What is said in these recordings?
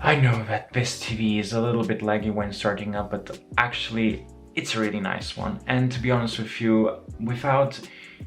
I know that this TV is a little bit laggy when starting up, but actually it's a really nice one. And to be honest with you, without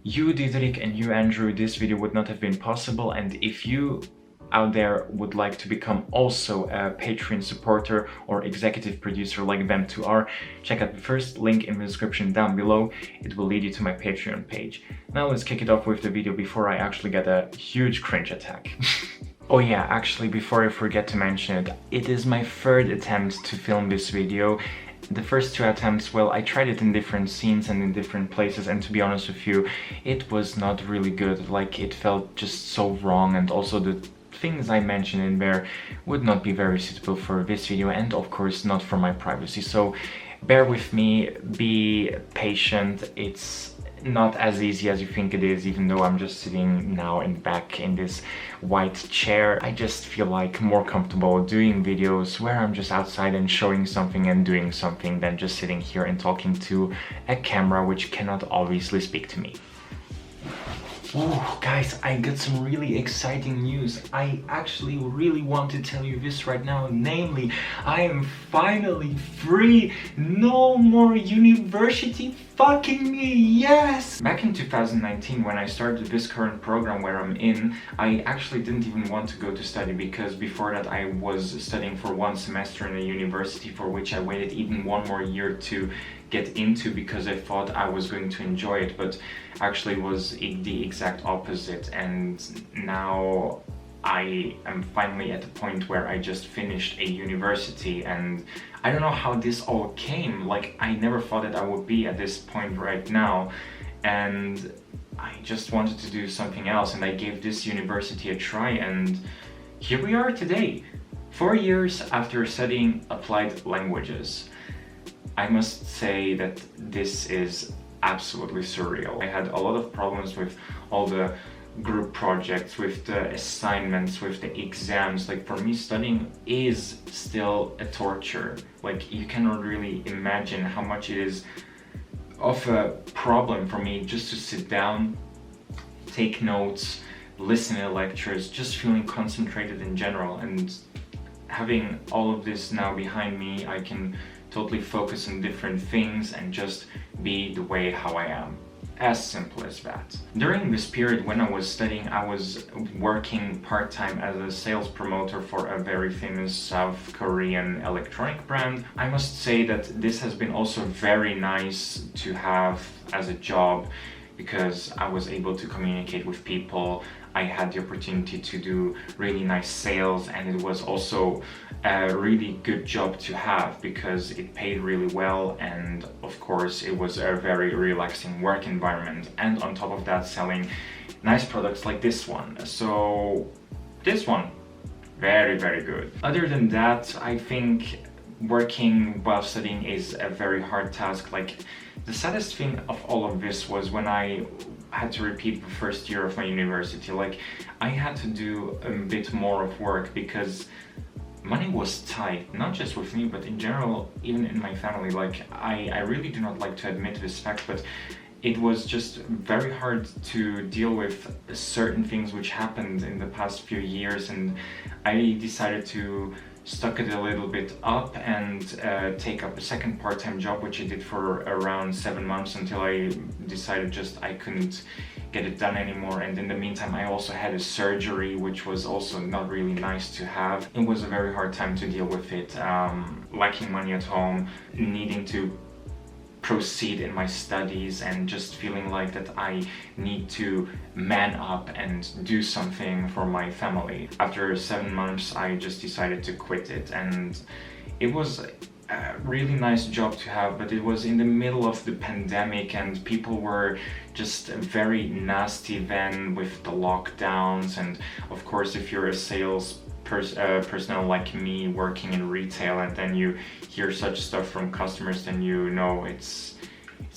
you, Diederik, and you, Andrew, this video would not have been possible. And if you out there would like to become also a Patreon supporter or executive producer like them two are, check out the first link in the description down below. It will lead you to my Patreon page. Now let's kick it off with the video before I actually get a huge cringe attack. Oh yeah, actually, before I forget to mention it, it is my third attempt to film this video. The first two attempts, well, I tried it in different scenes and in different places, and to be honest with you, it was not really good. Like, it felt just so wrong, and also the things I mentioned in there would not be very suitable for this video, and of course not for my privacy. So bear with me, be patient. It's not as easy as you think it is, even though I'm just sitting now in the back in this white chair. I just feel like more comfortable doing videos where I'm just outside and showing something and doing something than just sitting here and talking to a camera which cannot obviously speak to me. Oh, guys, I got some really exciting news. I actually really want to tell you this right now. Namely, I am finally free. No more university fucking me, yes! Back in 2019, when I started this current program where I'm in, I actually didn't even want to go to study, because before that I was studying for one semester in a university for which I waited even one more year to get into because I thought I was going to enjoy it, but actually was the exact opposite. And now I am finally at the point where I just finished a university, and I don't know how this all came. Like, I never thought that I would be at this point right now, and I just wanted to do something else, and I gave this university a try, and here we are today, 4 years after studying applied languages. I must say that this is absolutely surreal. I had a lot of problems with all the group projects, with the assignments, with the exams. Like, for me, studying is still a torture. Like, you cannot really imagine how much it is of a problem for me just to sit down, take notes, listen to lectures, just feeling concentrated in general. And having all of this now behind me, I can totally focus on different things and just be the way how I am. As simple as that. During this period when I was studying, I was working part-time as a sales promoter for a very famous South Korean electronic brand. I must say that this has been also very nice to have as a job, because I was able to communicate with people. I had the opportunity to do really nice sales, and it was also a really good job to have because it paid really well, and of course it was a very relaxing work environment, and on top of that, selling nice products like this one. So this one, very, very good. Other than that, I think working while studying is a very hard task. Like, the saddest thing of all of this was when I had to repeat the first year of my university. Like, I had to do a bit more of work because money was tight, not just with me, but in general, even in my family. Like, I really do not like to admit this fact, but it was just very hard to deal with certain things which happened in the past few years, and I decided to stock it a little bit up and take up a second part-time job, which I did for around 7 months until I decided just I couldn't get it done anymore. And in the meantime, I also had a surgery, which was also not really nice to have. It was a very hard time to deal with it, lacking money at home, needing to proceed in my studies, and just feeling like that I need to man up and do something for my family. After 7 months, I just decided to quit it, and it was a really nice job to have, but it was in the middle of the pandemic, and people were just very nasty then with the lockdowns. And of course, if you're a sales personnel like me working in retail, and then you hear such stuff from customers, then you know it's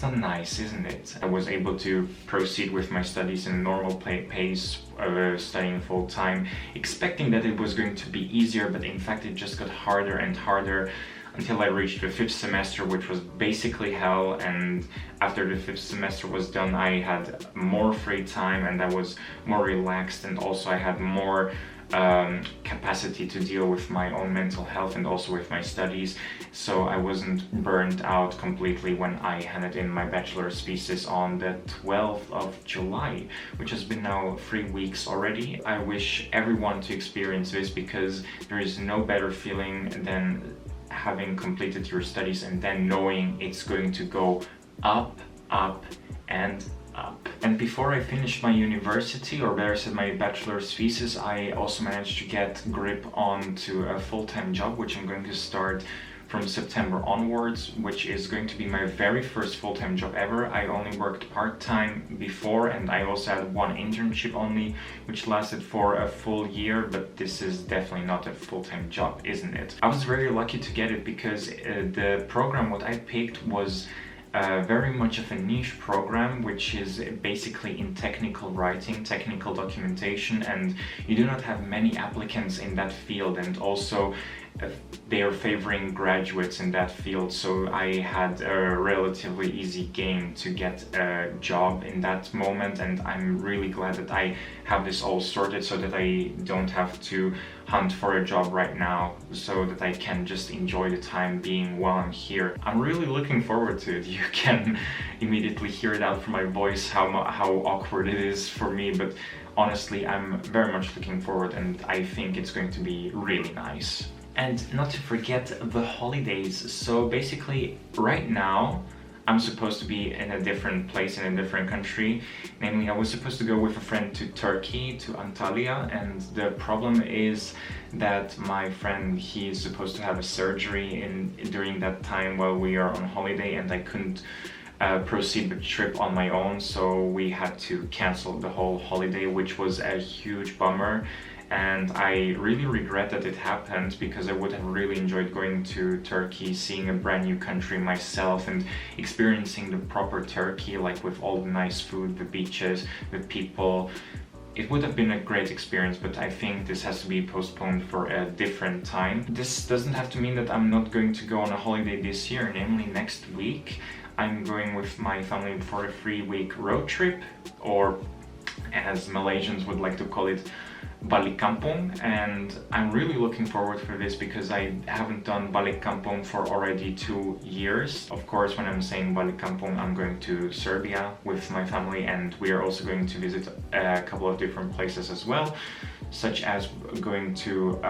not nice, isn't it? I was able to proceed with my studies in a normal pace, studying full time, expecting that it was going to be easier, but in fact it just got harder and harder. until I reached the 5th semester, which was basically hell. And after the 5th semester was done, I had more free time and I was more relaxed, and also I had more capacity to deal with my own mental health and also with my studies, so I wasn't burned out completely when I handed in my bachelor's thesis on the 12th of July, which has been now 3 weeks already. I wish everyone to experience this, because there is no better feeling than having completed your studies and then knowing it's going to go up, up, and up. And before I finished my university, or better said my bachelor's thesis, I also managed to get grip onto a full-time job, which I'm going to start from September onwards, which is going to be my very first full-time job ever. I only worked part-time before, and I also had one internship only, which lasted for a full year, but this is definitely not a full-time job, isn't it? I was very lucky to get it, because the program what I picked was very much of a niche program, which is basically in technical writing, technical documentation, and you do not have many applicants in that field, and also they are favoring graduates in that field, so I had a relatively easy game to get a job in that moment, and I'm really glad that I have this all sorted so that I don't have to hunt for a job right now, so that I can just enjoy the time being while I'm here. I'm really looking forward to it. You can immediately hear it out from my voice how awkward it is for me, but honestly I'm very much looking forward, and I think it's going to be really nice. And not to forget the holidays. So basically right now I'm supposed to be in a different place, in a different country. Namely, I was supposed to go with a friend to Turkey, to Antalya, and the problem is that my friend, he is supposed to have a surgery during that time while we are on holiday, and I couldn't proceed with the trip on my own, so we had to cancel the whole holiday, which was a huge bummer. And I really regret that it happened, because I would have really enjoyed going to Turkey, seeing a brand new country myself and experiencing the proper Turkey, like with all the nice food, the beaches, the people. It would have been a great experience, but I think this has to be postponed for a different time. This doesn't have to mean that I'm not going to go on a holiday this year, namely next week. I'm going with my family for a 3-week road trip, or as Malaysians would like to call it, balik kampung, and I'm really looking forward for this, because I haven't done balik kampung for already 2 years. Of course, when I'm saying balik kampung, I'm going to Serbia with my family, and we are also going to visit a couple of different places as well, such as going to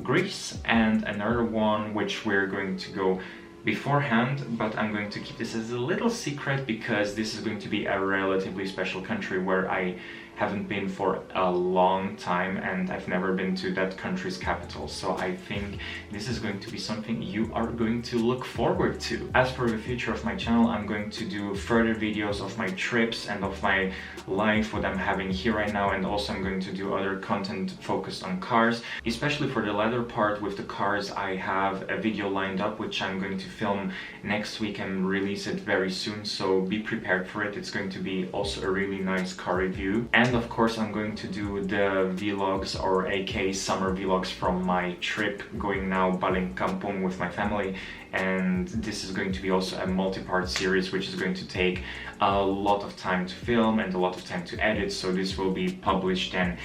Greece, and another one which we're going to go beforehand, but I'm going to keep this as a little secret, because this is going to be a relatively special country where I haven't been for a long time, and I've never been to that country's capital, so I think this is going to be something you are going to look forward to. As for the future of my channel, I'm going to do further videos of my trips and of my life, what I'm having here right now, and also I'm going to do other content focused on cars. Especially for the latter part with the cars, I have a video lined up which I'm going to film next week and release it very soon, so be prepared for it. It's going to be also a really nice car review. And of course I'm going to do the vlogs, or aka summer vlogs, from my trip going now balik kampung with my family, and this is going to be also a multi-part series which is going to take a lot of time to film and a lot of time to edit, so this will be published then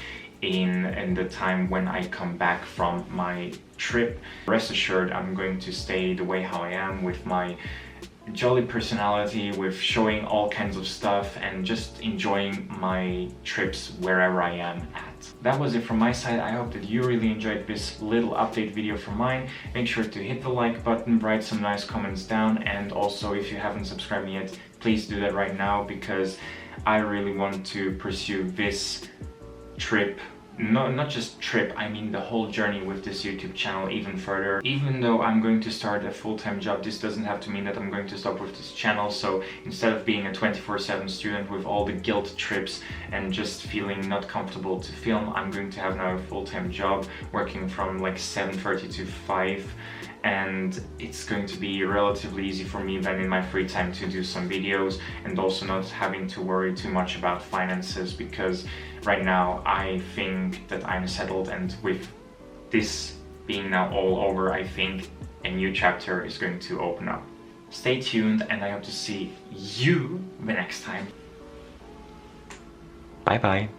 in the time when I come back from my trip. Rest assured, I'm going to stay the way how I am, with my jolly personality, with showing all kinds of stuff and just enjoying my trips wherever I am at. That was it from my side. I hope that you really enjoyed this little update video from mine. Make sure to hit the like button, write some nice comments down, and also if you haven't subscribed yet, please do that right now, because I really want to pursue this trip, not just trip, I mean the whole journey with this YouTube channel even further. Even though I'm going to start a full-time job, this doesn't have to mean that I'm going to stop with this channel. So instead of being a 24/7 student with all the guilt trips and just feeling not comfortable to film, I'm going to have now a full-time job working from like 7:30 to 5, and it's going to be relatively easy for me then in my free time to do some videos, and also not having to worry too much about finances, because right now I think that I'm settled, and with this being now all over, I think a new chapter is going to open up. Stay tuned, and I hope to see you the next time. Bye bye.